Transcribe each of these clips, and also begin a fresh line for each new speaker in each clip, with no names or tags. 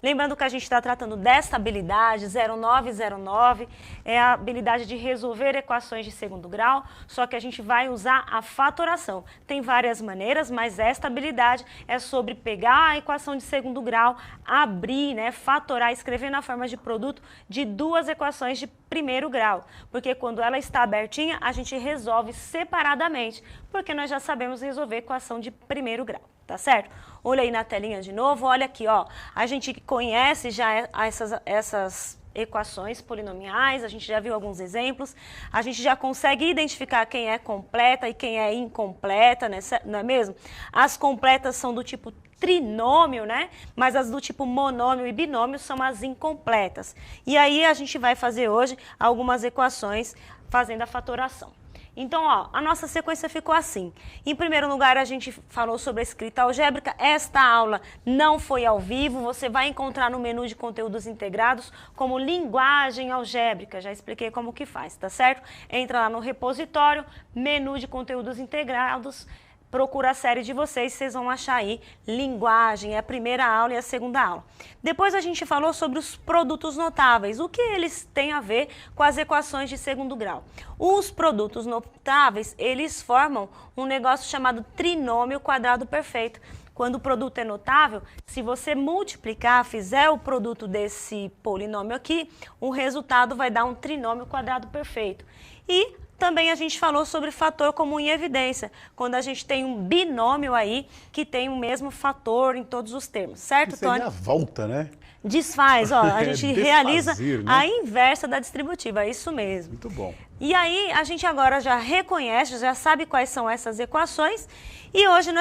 Lembrando que a gente está tratando desta habilidade 0909, é a habilidade de resolver equações de segundo grau, só que a gente vai usar a fatoração. Tem várias maneiras, mas esta habilidade é sobre pegar a equação de segundo grau, abrir, né, fatorar, escrever na forma de produto de duas equações de primeiro grau, porque quando ela está abertinha, a gente resolve separadamente, porque nós já sabemos resolver equação de primeiro grau, tá certo? Olha aí na telinha de novo, olha aqui, ó, a gente conhece já essas equações polinomiais, a gente já viu alguns exemplos, a gente já consegue identificar quem é completa e quem é incompleta, né? Não é mesmo? As completas são do tipo trinômio, né? Mas as do tipo monômio e binômio são as incompletas. E aí a gente vai fazer hoje algumas equações fazendo a fatoração. Então, ó, a nossa sequência ficou assim. Em primeiro lugar, a gente falou sobre a escrita algébrica. Esta aula não foi ao vivo, você vai encontrar no menu de conteúdos integrados como linguagem algébrica. Já expliquei como que faz, tá certo? Entra lá no repositório, menu de conteúdos integrados, procura a série de vocês vão achar aí linguagem, é a primeira aula e a segunda aula. Depois a gente falou sobre os produtos notáveis, o que eles têm a ver com as equações de segundo grau. Os produtos notáveis, eles formam um negócio chamado trinômio quadrado perfeito. Quando o produto é notável, se você multiplicar, fizer o produto desse polinômio aqui, o resultado vai dar um trinômio quadrado perfeito. E também a gente falou sobre fator comum em evidência, quando a gente tem um binômio aí que tem o mesmo fator em todos os termos, certo, Tony?
Seria a volta, né?
Desfaz, ó, a gente realiza
né?
a inversa da distributiva, é isso mesmo.
Muito bom.
E aí a gente agora já reconhece, já sabe quais são essas equações e hoje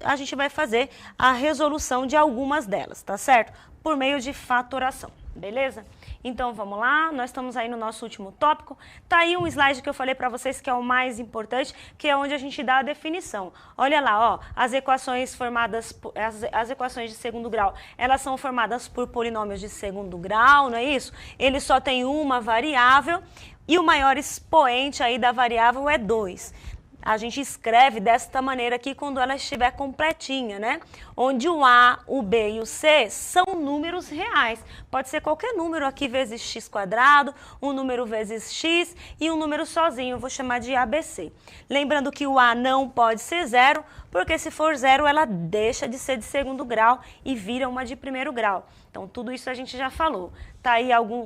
a gente vai fazer a resolução de algumas delas, tá certo? Por meio de fatoração, beleza? Então vamos lá, nós estamos aí no nosso último tópico. Tá aí um slide que eu falei para vocês que é o mais importante, que é onde a gente dá a definição. Olha lá, ó, as equações formadas, as equações de segundo grau, elas são formadas por polinômios de segundo grau, não é isso? Eles só têm uma variável e o maior expoente aí da variável é 2. A gente escreve desta maneira aqui quando ela estiver completinha, né? Onde o A, o B e o C são números reais. Pode ser qualquer número aqui vezes x quadrado, um número vezes x e um número sozinho, eu vou chamar de ABC. Lembrando que o A não pode ser zero, porque se for zero ela deixa de ser de segundo grau e vira uma de primeiro grau. Então tudo isso a gente já falou.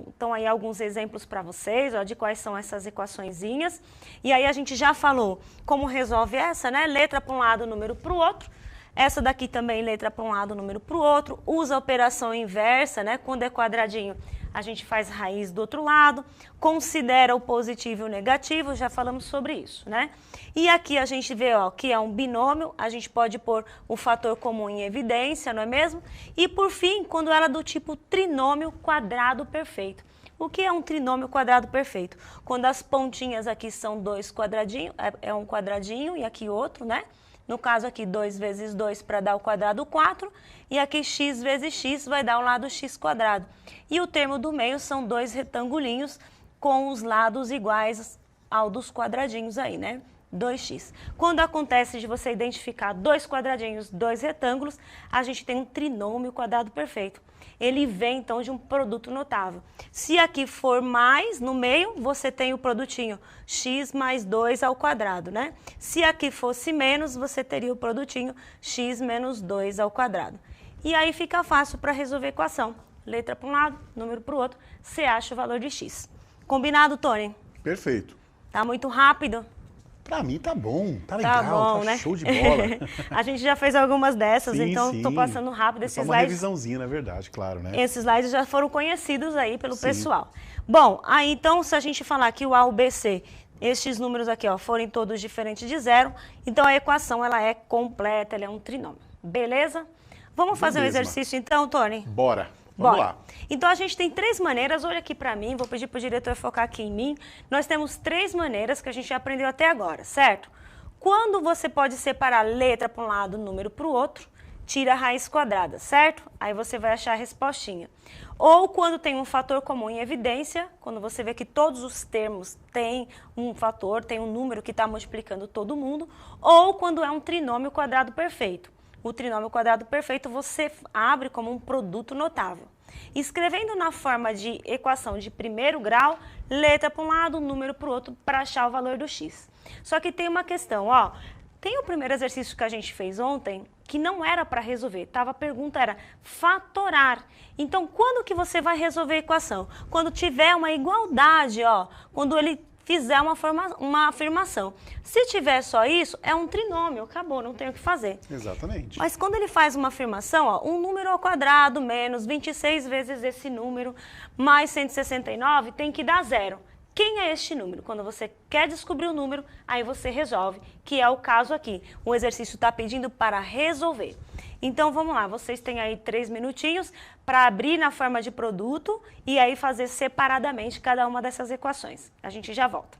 Estão aí alguns exemplos para vocês, ó, de quais são essas equaçõezinhas. E aí a gente já falou como resolve essa, né? Letra para um lado, número para o outro. Essa daqui também, letra para um lado, número para o outro. Usa a operação inversa, né? Quando é quadradinho, a gente faz raiz do outro lado. Considera o positivo e o negativo, já falamos sobre isso, né? E aqui a gente vê, ó, que é um binômio, a gente pode pôr o fator comum em evidência, não é mesmo? E por fim, quando ela é do tipo trinômio quadrado perfeito. O que é um trinômio quadrado perfeito? Quando as pontinhas aqui são dois quadradinhos, é um quadradinho e aqui outro, né? No caso aqui, 2 vezes 2 para dar o quadrado 4, e aqui x vezes x vai dar o lado x quadrado. E o termo do meio são dois retangulinhos com os lados iguais ao dos quadradinhos aí, né? 2x. Quando acontece de você identificar dois quadradinhos, dois retângulos, a gente tem um trinômio quadrado perfeito. Ele vem, então, de um produto notável. Se aqui for mais no meio, você tem o produtinho x mais 2 ao quadrado, né? Se aqui fosse menos, você teria o produtinho x menos 2 ao quadrado. E aí fica fácil para resolver a equação. Letra para um lado, número para o outro, você acha o valor de x. Combinado, Tony?
Perfeito.
Tá muito rápido?
Pra mim tá bom, tá legal,
tá bom,
tá
né?
show de bola.
A gente já fez algumas dessas,
Sim,
então
sim.
tô passando rápido esses
só uma
slides.
revisãozinha, na verdade, claro, né?
Esses slides já foram conhecidos aí pelo
Sim.
pessoal. Bom, aí então se a gente falar que o A, o B, C, estes números aqui, ó, forem todos diferentes de zero, então a equação ela é completa, ela é um trinômio. Beleza? Vamos fazer um exercício então, Tony?
Bora. Vamos lá.
Então a gente tem 3 maneiras, olha aqui para mim, vou pedir para o diretor focar aqui em mim. Nós temos 3 maneiras que a gente já aprendeu até agora, certo? Quando você pode separar letra para um lado, número para o outro, tira a raiz quadrada, certo? Aí você vai achar a respostinha. Ou quando tem um fator comum em evidência, quando você vê que todos os termos têm um fator, tem um número que está multiplicando todo mundo, ou quando é um trinômio quadrado perfeito. o trinômio quadrado perfeito você abre como um produto notável. Escrevendo na forma de equação de primeiro grau, letra para um lado, número para o outro, para achar o valor do x. Só que tem uma questão, ó. Tem o primeiro exercício que a gente fez ontem, que não era para resolver. A pergunta era fatorar. Então, quando que você vai resolver a equação? Quando tiver uma igualdade, ó. Quando ele fizer uma afirmação. Se tiver só isso, é um trinômio, acabou, não tem o que fazer.
Exatamente.
Mas quando ele faz uma afirmação, ó, um número ao quadrado menos 26 vezes esse número mais 169 tem que dar zero. Quem é este número? Quando você quer descobrir o número, aí você resolve, que é o caso aqui. O exercício está pedindo para resolver. Então, vamos lá, vocês têm aí 3 minutinhos para abrir na forma de produto e aí fazer separadamente cada uma dessas equações. A gente já volta.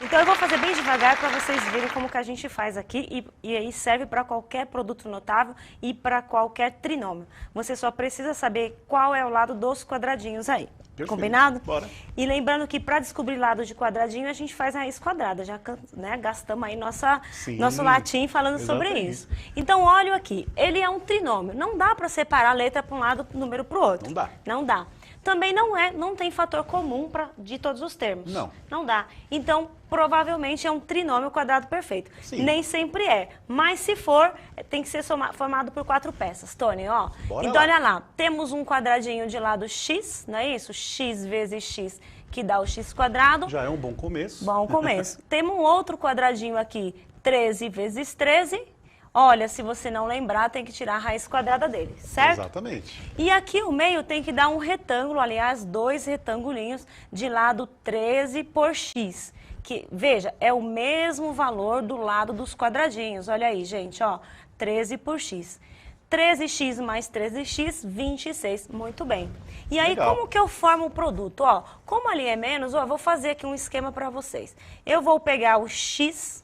Então, eu vou fazer bem devagar para vocês verem como que a gente faz aqui e aí serve para qualquer produto notável e para qualquer trinômio. Você só precisa saber qual é o lado dos quadradinhos aí.
Perfeito.
Combinado?
Bora.
E lembrando que para descobrir lado de quadradinho, a gente faz raiz quadrada. Já, né, gastamos aí nosso latim falando sobre isso. Então, olha aqui. Ele é um trinômio. Não dá para separar a letra para um lado e o número para o outro.
Não dá.
Não dá. Também não tem fator comum de todos os termos.
Não.
Não dá. Então, provavelmente é um trinômio quadrado perfeito.
Sim.
Nem sempre é. Mas se for, tem que ser formado por 4 peças. Tony, ó.
Bora
então,
lá.
olha lá. Temos um quadradinho de lado x, não é isso? X vezes x, que dá o x quadrado.
Já é um bom começo.
Bom começo. Temos um outro quadradinho aqui, 13 vezes 13. Olha, se você não lembrar, tem que tirar a raiz quadrada dele, certo?
Exatamente.
E aqui o meio tem que dar um retângulo, aliás, 2 retangulinhos de lado 13 por x. Que, veja, é o mesmo valor do lado dos quadradinhos. Olha aí, gente, ó, 13 por x. 13x mais 13x, 26. Muito bem. E aí,
Legal.
como que eu formo o produto? Ó, como ali é menos, ó, eu vou fazer aqui um esquema para vocês. Eu vou pegar o x...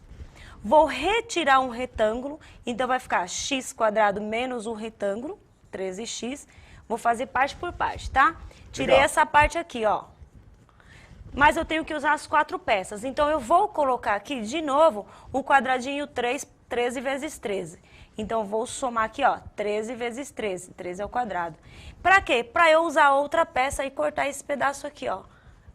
Vou retirar um retângulo, então vai ficar x quadrado menos um retângulo, 13x. Vou fazer parte por parte, tá? Tirei
Legal.
essa parte aqui, ó. Mas eu tenho que usar as 4 peças. Então, eu vou colocar aqui de novo o quadradinho 13 vezes 13. Então, eu vou somar aqui, ó, 13 vezes 13. 13 ao quadrado. Pra quê? Pra eu usar outra peça e cortar esse pedaço aqui, ó.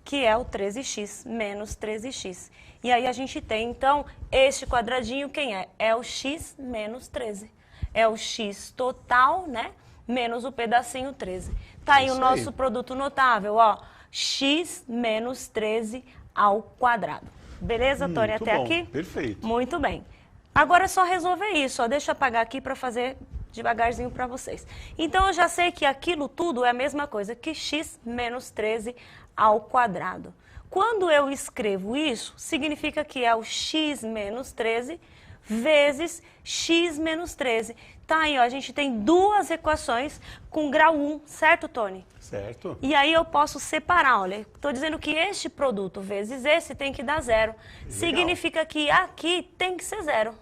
Que é o 13x menos 13x. E aí a gente tem, então, este quadradinho, quem é? É o x menos 13. É o x total, né? Menos o pedacinho 13. Tá aí o nosso produto notável, ó. X menos 13 ao quadrado. Beleza, Tony?
Muito
Até
bom.
aqui?
Perfeito.
Muito bem. Agora é só resolver isso, ó. Deixa eu apagar aqui para fazer devagarzinho para vocês. Então, eu já sei que aquilo tudo é a mesma coisa que x menos 13 ao quadrado. Quando eu escrevo isso, significa que é o x menos 13 vezes x menos 13. Tá aí, ó, a gente tem 2 equações com grau 1, certo, Tony?
Certo.
E aí eu posso separar, olha, estou dizendo que este produto vezes esse tem que dar 0. Significa que aqui tem que ser 0.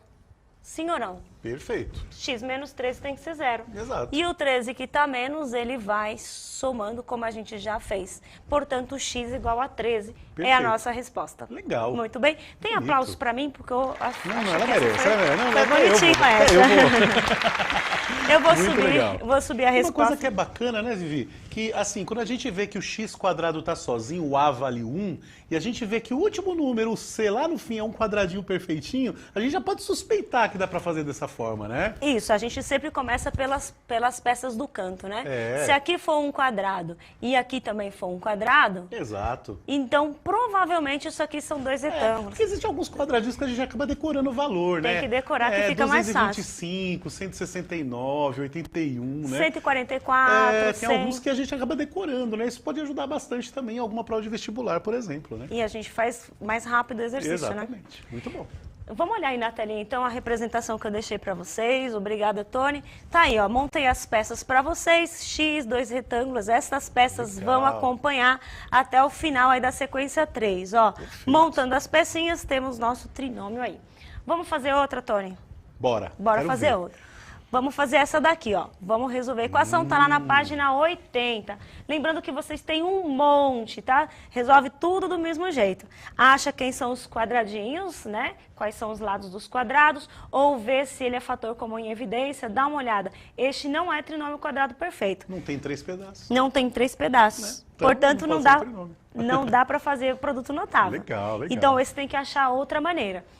Sim ou não?
Perfeito.
X menos 13 tem que ser 0.
Exato.
E o 13 que está menos, ele vai somando como a gente já fez. Portanto, x igual a 13
Perfeito.
é a nossa resposta.
Legal.
Muito bem. Tem
Bonito.
aplausos para mim, porque eu acho
Não,
que
ela
essa
merece.
foi bonitinho com essa. Eu vou
Muito
subir,
legal.
vou subir a
Uma
resposta.
coisa que é bacana, né, Vivi? Que, assim, quando a gente vê que o x quadrado tá sozinho, o a vale 1, e a gente vê que o último número, o c, lá no fim é um quadradinho perfeitinho, a gente já pode suspeitar que dá pra fazer dessa forma, né?
Isso, a gente sempre começa pelas peças do canto, né?
É.
Se aqui for um quadrado e aqui também for um quadrado,
Exato.
então provavelmente isso aqui são 2 retângulos.
Porque existem alguns quadradinhos que a gente acaba decorando o valor, né?
Tem que decorar que fica mais fácil.
225, 169, 81, né?
144,
Tem
100.
alguns que a gente acaba decorando, né? Isso pode ajudar bastante também em alguma prova de vestibular, por exemplo, né?
E a gente faz mais rápido o exercício, né?
Exatamente. Muito bom.
Vamos olhar aí na telinha, então, a representação que eu deixei para vocês. Obrigada, Tony. Tá aí, ó, montei as peças para vocês. X, 2 retângulos. Essas peças
Legal.
vão acompanhar até o final aí da sequência 3, ó.
Perfeito.
Montando as pecinhas, temos nosso trinômio aí. Vamos fazer outra, Tony?
Bora.
Bora
Quero
fazer
ver.
outra. Vamos fazer essa daqui, ó. Vamos resolver a equação, tá lá na página 80. Lembrando que vocês têm um monte, tá? Resolve tudo do mesmo jeito. Acha quem são os quadradinhos, né? Quais são os lados dos quadrados, ou vê se ele é fator comum em evidência, dá uma olhada. Este não é trinômio quadrado perfeito.
Não tem 3 pedaços.
Não tem 3 pedaços.
Né? Então,
Portanto,
não
não
pode ser
dá,
trinômio.
não dá para fazer produto notável.
Legal, legal.
Então, esse tem que achar outra maneira.